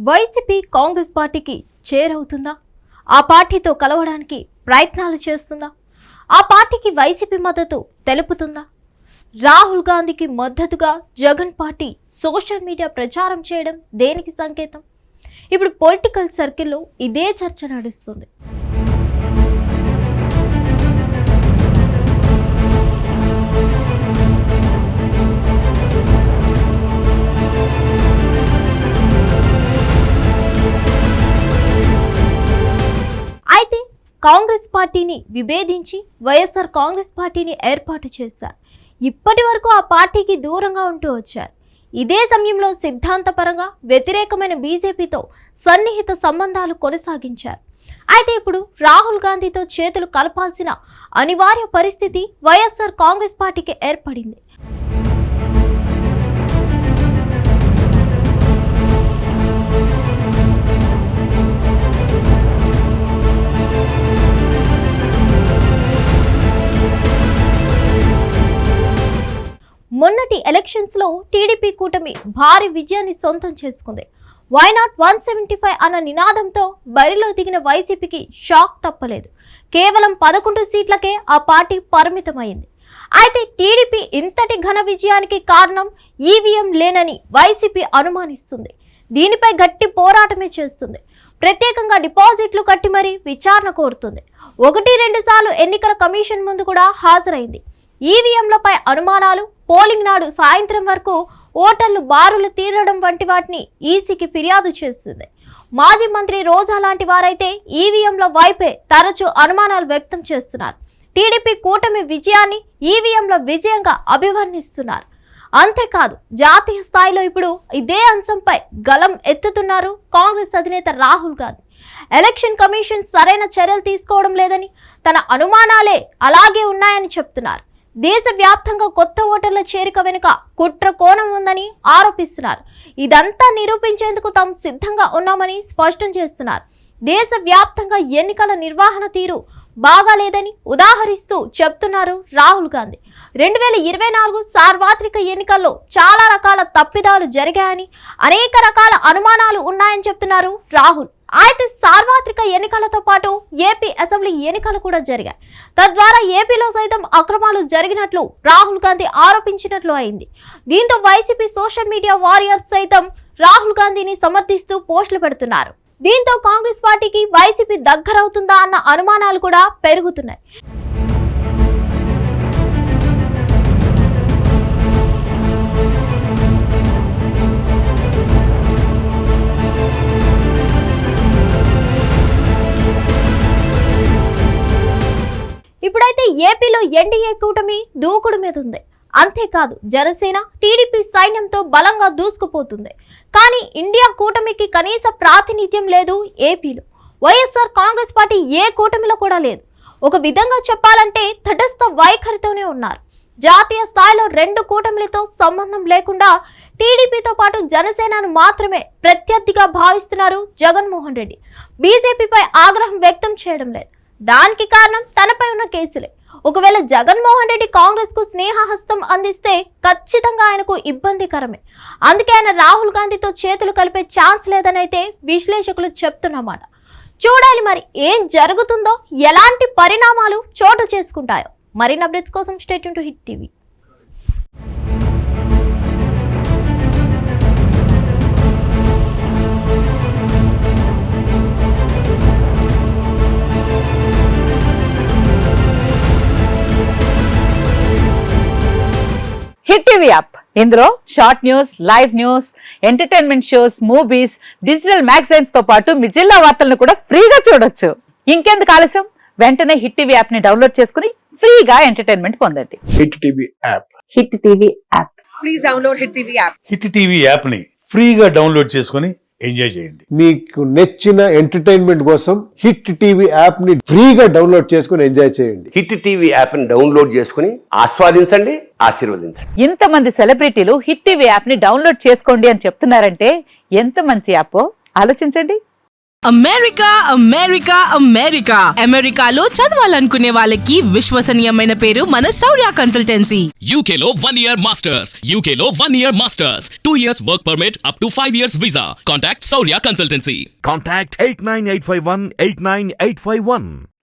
YCP Congress పార్టీకి చేరవుతుందా? ఆ పార్టీతో కలవడానికి ప్రయత్నాలు చేస్తుందా? ఆ పార్టీకి వైసీపీ మద్దతు తెలుపుతుందా? రాహుల్ గాంధీకి మద్దతుగా జగన్ పార్టీ సోషల్ మీడియా ప్రచారం చేయడం దేనికి సంకేతం? ఇప్పుడు పొలిటికల్ సర్కిల్లో ఇదే చర్చ నడుస్తుంది. అయితే కాంగ్రెస్ పార్టీని విభేదించి వైఎస్ఆర్ కాంగ్రెస్ పార్టీని ఏర్పాటు చేశారు. ఇప్పటి వరకు ఆ పార్టీకి దూరంగా ఉంటూ వచ్చారు. ఇదే సమయంలో సిద్ధాంతపరంగా వ్యతిరేకమైన బీజేపీతో సన్నిహిత సంబంధాలు కొనసాగించారు. అయితే ఇప్పుడు రాహుల్ గాంధీతో చేతులు కలపాల్సిన అనివార్య పరిస్థితి వైఎస్ఆర్ కాంగ్రెస్ పార్టీకి ఏర్పడింది. మొన్నటి ఎలక్షన్స్ లో టీడీపీ కూటమి భారీ విజయాన్ని సొంతం చేసుకుంది. వై నాట్ 175 అన్న నినాదంతో బరిలో దిగిన వైసీపీకి షాక్ తప్పలేదు. కేవలం 11 సీట్లకే ఆ పార్టీ పరిమితమైంది. అయితే టీడీపీ ఇంతటి ఘన విజయానికి కారణం ఈవీఎం లేనని వైసీపీ అనుమానిస్తుంది. దీనిపై గట్టి పోరాటమే చేస్తుంది. ప్రత్యేకంగా డిపాజిట్లు కట్టి మరీ విచారణ కోరుతుంది. 1-2 సార్లు ఎన్నికల కమిషన్ ముందు కూడా హాజరైంది. ఈవీఎంలపై అనుమానాలు, పోలింగ్ నాడు సాయంత్రం వరకు ఓటర్లు బారులు తీరడం వంటి వాటిని ఈసీకి ఫిర్యాదు చేసింది. మాజీ మంత్రి రోజా లాంటి వారైతే ఈవీఎంల వైపే తరచూ అనుమానాలు వ్యక్తం చేస్తున్నారు. టీడీపీ కూటమి విజయాన్ని ఈవీఎంల విజయంగా అభివర్ణిస్తున్నారు. అంతేకాదు, జాతీయ స్థాయిలో ఇప్పుడు ఇదే అంశంపై గలం ఎత్తుతున్నారు కాంగ్రెస్ అధినేత రాహుల్ గాంధీ. ఎలక్షన్ కమిషన్ సరైన చర్యలు తీసుకోవడం లేదని, తన అనుమానాలే అలాగే ఉన్నాయని చెప్తున్నారు. దేశవ్యాప్తంగా కొత్త ఓటర్ల చేరిక వెనుక కుట్ర కోణం ఉందని ఆరోపిస్తున్నారు. ఇదంతా నిరూపించేందుకు తాము సిద్ధంగా ఉన్నామని స్పష్టం చేస్తున్నారు. దేశవ్యాప్తంగా ఎన్నికల నిర్వహణ తీరు బాగాలేదని ఉదాహరిస్తూ చెప్తున్నారు రాహుల్ గాంధీ. 2024 సార్వత్రిక ఎన్నికల్లో చాలా రకాల తప్పిదాలు జరిగాయని, అనేక రకాల అనుమానాలు ఉన్నాయని చెప్తున్నారు రాహుల్. అయితే సార్వత్రిక ఎన్నికలతో పాటు ఏపీ అసెంబ్లీ ఎన్నికలు కూడా జరిగాయి. తద్వారా ఏపీలో సైతం అక్రమాలు జరిగినట్లు రాహుల్ గాంధీ ఆరోపించినట్లు అయింది. దీంతో వైసీపీ సోషల్ మీడియా వారియర్స్ సైతం రాహుల్ గాంధీని సమర్థిస్తూ పోస్టులు పెడుతున్నారు. దీంతో కాంగ్రెస్ పార్టీకి వైసీపీ దగ్గరవుతుందా అన్న అనుమానాలు కూడా పెరుగుతున్నాయి. ఇప్పుడైతే ఏపీలో ఎన్డీఏ కూటమి దూకుడు మీద ఉంది. అంతేకాదు, జనసేన, టీడీపీ సైన్యంతో బలంగా దూసుకుపోతుంది. కానీ ఇండియా కూటమికి కనీస ప్రాతినిధ్యం లేదు ఏపీలో. వైఎస్ఆర్ కాంగ్రెస్ పార్టీ ఏ కూటమిలో కూడా లేదు. ఒక విధంగా చెప్పాలంటే తటస్థ వైఖరితోనే ఉన్నారు. జాతీయ స్థాయిలో 2 కూటమిలతో సంబంధం లేకుండా టీడీపీతో పాటు జనసేనను మాత్రమే ప్రత్యర్థిగా భావిస్తున్నారు జగన్మోహన్ రెడ్డి. బీజేపీపై ఆగ్రహం వ్యక్తం చేయడం లేదు. దానికి కారణం తనపై ఉన్న కేసులే. ఒకవేళ జగన్మోహన్ రెడ్డి కాంగ్రెస్ కు స్నేహహస్తం అందిస్తే ఖచ్చితంగా ఆయనకు ఇబ్బందికరమే. అందుకే ఆయన రాహుల్ గాంధీతో చేతులు కలిపే ఛాన్స్ లేదని అయితే విశ్లేషకులు చెప్తున్నమాట. చూడాలి మరి ఏం జరుగుతుందో, ఎలాంటి పరిణామాలు చోటు చేసుకుంటాయో. మరిన్ని అప్డేట్స్ కోసం stay tune to hit TV. Hit TV app, ఇందులో short news, live news, entertainment shows, movies, digital magazines తో పాటు మీ జిల్లా వార్తలను కూడా ఫ్రీగా చూడొచ్చు. ఇంకెందుకు ఆలస్యం, వెంటనే హిట్ టీవీ యాప్ ని డౌన్లోడ్ చేసుకుని ఫ్రీగా ఎంటర్టైన్మెంట్ పొందండి. Hit TV app. Hit TV app. Please download hit TV app. Hit TV app ని ఫ్రీగా డౌన్లోడ్ చేసుకుని ఎంజాయ్ చేయండి. మీకు నచ్చిన ఎంటర్టైన్మెంట్ కోసం హిట్ టీవీ యాప్ ని ఫ్రీగా డౌన్లోడ్ చేసుకుని ఎంజాయ్ చేయండి. హిట్ టీవీ యాప్ ని డౌన్లోడ్ చేసుకుని ఆస్వాదించండి, ఆశీర్వదించండి. ఇంతమంది సెలబ్రిటీలు హిట్ టీవీ యాప్ ని డౌన్లోడ్ చేసుకోండి అని చెప్తున్నారంటే ఎంత మంచి యాప్ ఆలోచించండి. అమెరికా అమెరికా అమెరికా అమెరికాలో చదవాలనుకునే వాళ్ళకి విశ్వసనీయమైన పేరు మన శౌర్య consultancy. UK Law 1 Year Masters. UK Law 1 Year Masters. 2 years work permit up to 5 years visa. Contact Saurya Consultancy. Contact 89851 89851.